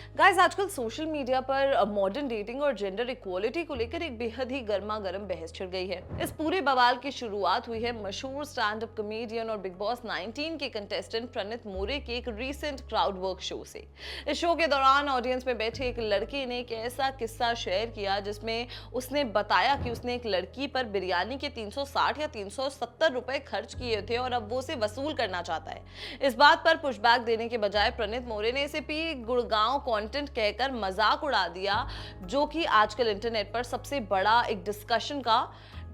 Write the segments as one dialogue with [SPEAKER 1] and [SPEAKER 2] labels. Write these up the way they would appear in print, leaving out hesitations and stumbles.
[SPEAKER 1] Guys आजकल social media पर modern dating और जेंडर इक्वालिटी को लेकर एक बेहद ही गर्मा गर्म बहस छिड़ गई है। इस पूरे बवाल की शुरुआत हुई है मशहूर स्टैंड अप कॉमेडियन और बिग बॉस 19 के कंटेस्टेंट प्रणीत मोरे के एक रीसेंट क्राउड वर्क शो से। इस शो के दौरान ऑडियंस में बैठे एक लड़के ने एक ऐसा किस्सा शेयर किया जिसमें उसने बताया कि उसने एक लड़की पर बिरयानी के 360 या 370 रुपए खर्च किए थे और अब वो उसे वसूल करना चाहता है। इस बात पर पुशबैक देने के बजाय प्रणीत मोरे ने इसे पी गुड़गांव कंटेंट कहकर मजाक उड़ा दिया, जो कि आजकल इंटरनेट पर सबसे बड़ा एक डिस्कशन का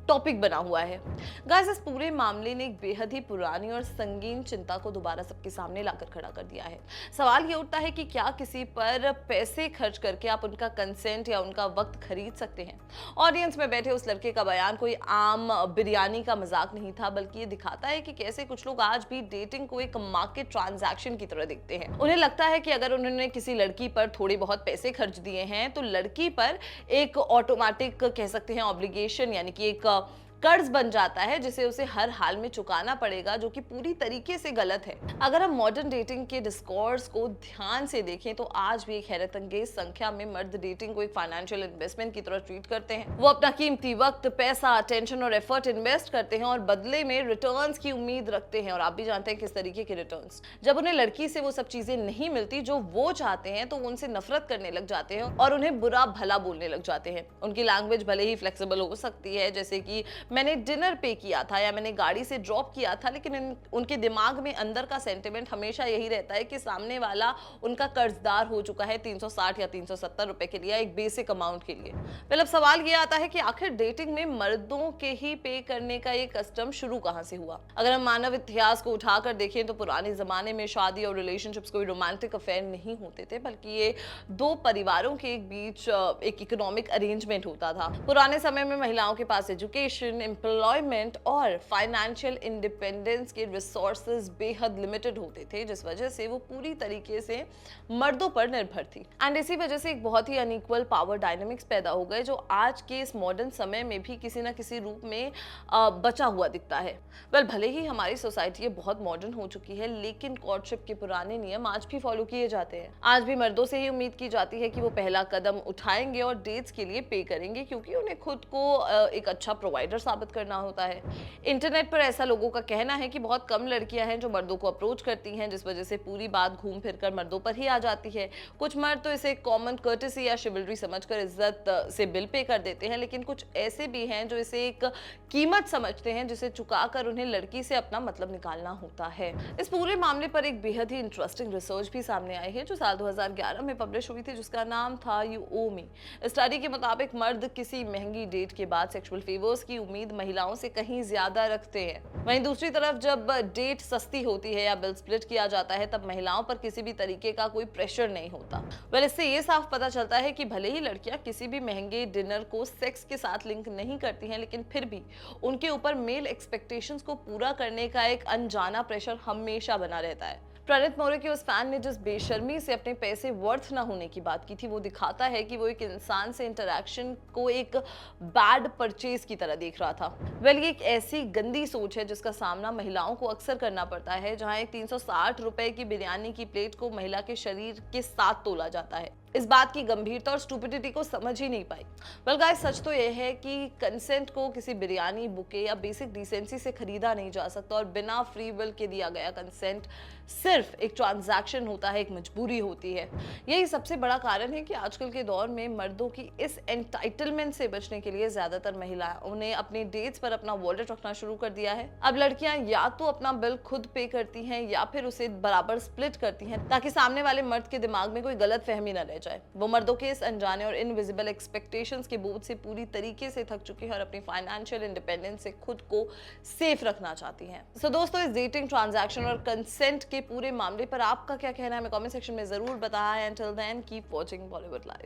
[SPEAKER 1] टॉपिक बना हुआ है। गाइस इस पूरे मामले ने एक बेहद ही पुरानी और संगीन चिंता को दोबारा सबके सामने लाकर खड़ा कर दिया है। सवाल ये उठता है कि क्या किसी पर पैसे खर्च करके आप उनका कंसेंट या उनका वक्त खरीद सकते हैं। ऑडियंस में बैठे उस लड़के का बयान कोई आम बिरयानी का मजाक नहीं था, बल्कि ये दिखाता है कि कैसे कुछ लोग आज भी डेटिंग को एक मार्केट ट्रांजैक्शन की तरह देखते हैं। उन्हें लगता है कि अगर उन्होंने किसी लड़की पर थोड़े बहुत पैसे खर्च दिए हैं तो लड़की पर एक ऑटोमेटिक कह सकते हैं ऑब्लिगेशन यानी कि एक कर्ज बन जाता है जिसे उसे हर हाल में चुकाना पड़ेगा, जो कि पूरी तरीके से गलत है। अगर हम मॉडर्न डेटिंग के डिस्कोर्स को ध्यान से देखें तो आज भी एक हैरत अंगेज संख्या में मर्द डेटिंग को एक फाइनेंशियल इन्वेस्टमेंट की तरह ट्रीट करते हैं। वो अपना कीमती वक्त, पैसा, अटेंशन और एफर्ट इन्वेस्ट करते हैं और बदले में रिटर्न्स की उम्मीद रखते हैं। और आप भी जानते हैं किस तरीके के रिटर्न्स। जब उन्हें लड़की से वो सब चीजें नहीं मिलती जो वो चाहते हैं तो वो उनसे नफरत करने लग जाते हैं और उन्हें बुरा भला बोलने लग जाते हैं। उनकी लैंग्वेज भले ही फ्लेक्सिबल हो सकती है, जैसे कि मैंने डिनर पे किया था या मैंने गाड़ी से ड्रॉप किया था, लेकिन उनके दिमाग में अंदर का सेंटिमेंट हमेशा यही रहता है कि सामने वाला उनका कर्जदार हो चुका है 360 या 370 रुपए के लिए, एक बेसिक अमाउंट के लिए। फिर अब सवाल ये आता है कि आखिर डेटिंग में मर्दों के ही पे करने का ये कस्टम शुरू कहां से हुआ। अगर हम मानव इतिहास को उठाकर देखें तो पुराने जमाने में शादी और रिलेशनशिप्स कोई रोमांटिक अफेयर नहीं होते थे, बल्कि ये दो परिवारों के बीच एक इकोनॉमिक अरेंजमेंट होता था। पुराने समय में महिलाओं के पास एजुकेशन, एम्प्लॉयमेंट और फाइनेंशियल इंडिपेंडेंस के रिसोर्सेज बेहद लिमिटेड होते थे, जिस वजह से वो पूरी तरीके से मर्दों पर निर्भर थी। एंड इसी वजह से एक बहुत ही अनइक्वल पावर डायनामिक्स पैदा हो गए, जो आज के इस मॉडर्न समय में भी किसी ना किसी रूप में बचा हुआ दिखता है। भले ही हमारी सोसाइटी बहुत मॉडर्न हो चुकी है, लेकिन कोर्टशिप के पुराने नियम आज भी फॉलो किए जाते हैं। आज भी मर्दों से ही उम्मीद की जाती है कि वो पहला कदम उठाएंगे और डेट्स के लिए पे करेंगे, क्योंकि उन्हें खुद को एक अच्छा प्रोवाइडर साबित करना होता है। इंटरनेट पर ऐसा लोगों का कहना है कि बहुत कम लड़कियां हैं जो मर्दों को अप्रोच करती हैं, जिस वजह से पूरी बात घूम फिर कर मर्दों पर ही आ जाती है। कुछ मर्द तो इसे कॉमन कर्टेसी या शिवलरी समझकर इज्जत से बिल पे कर देते हैं, लेकिन कुछ ऐसे भी हैं जो इसे एक कीमत समझते हैं जिसे चुकाकर उन्हें लड़की से अपना मतलब निकालना होता है। इस पूरे मामले पर एक बेहद ही इंटरेस्टिंग रिसर्च भी सामने आई है जो साल 2011 में पब्लिश हुई थी, जिसका नाम था यू ओ मी। स्टडी के मुताबिक मर्द किसी महंगी डेट के बाद सेक्सुअल फेवर्स की उम्मीद महिलाओं से कहीं ज्यादा रखते हैं। वहीं दूसरी तरफ जब डेट सस्ती होती है या बिल स्प्लिट किया जाता है तब महिलाओं पर किसी भी तरीके का कोई प्रेशर नहीं होता। इससे ये साफ पता चलता है कि भले ही लड़कियां किसी भी महंगे डिनर को सेक्स के साथ लिंक नहीं करती हैं, लेकिन फिर भी उनके ऊपर मेल एक्सपेक्टेशंस को पूरा करने का एक अनजाना प्रेशर हमेशा बना रहता है। प्रणीत मोरे के उस फैन ने जिस बेशर्मी से अपने पैसे वर्थ ना होने की बात की थी, वो दिखाता है कि वो एक इंसान से इंटरैक्शन को एक बैड परचेज की तरह देख रहा था। ये एक ऐसी गंदी सोच है जिसका सामना महिलाओं को अक्सर करना पड़ता है, जहां एक 360 रुपए की बिरयानी की प्लेट को महिला के शरीर के साथ तोला जाता है। इस बात की गंभीरता और स्टूपिडिटी को समझ ही नहीं पाई। गाइस सच तो यह है कि कंसेंट को किसी बिरयानी, बुके या बेसिक डिसेंसी से खरीदा नहीं जा सकता और बिना फ्री विल के दिया गया कंसेंट सिर्फ एक ट्रांजैक्शन होता है, एक मजबूरी होती है। यही सबसे बड़ा कारण है कि आजकल के दौर में मर्दों की इस एंटाइटलमेंट से बचने के लिए ज्यादातर महिलाओं ने अपने डेट्स पर अपना वॉलेट रखना शुरू कर दिया है। अब लड़कियां या तो अपना बिल खुद पे करती हैं या फिर उसे बराबर स्प्लिट करती हैं, ताकि सामने वाले मर्द के दिमाग में कोई गलत फहमी न रह जाए। वो मर्दों के इस अनजाने और इनविजिबल एक्सपेक्टेशंस के बोझ से पूरी तरीके से थक चुकी हैं और अपनी फाइनेंशियल इंडिपेंडेंस से खुद को सेफ रखना चाहती हैं। सो दोस्तों, इस डेटिंग ट्रांजैक्शन और कंसेंट के पूरे मामले पर आपका क्या कहना है, हमें कमेंट सेक्शन में जरूर बताएं। Until then, keep watching Bollywood Life.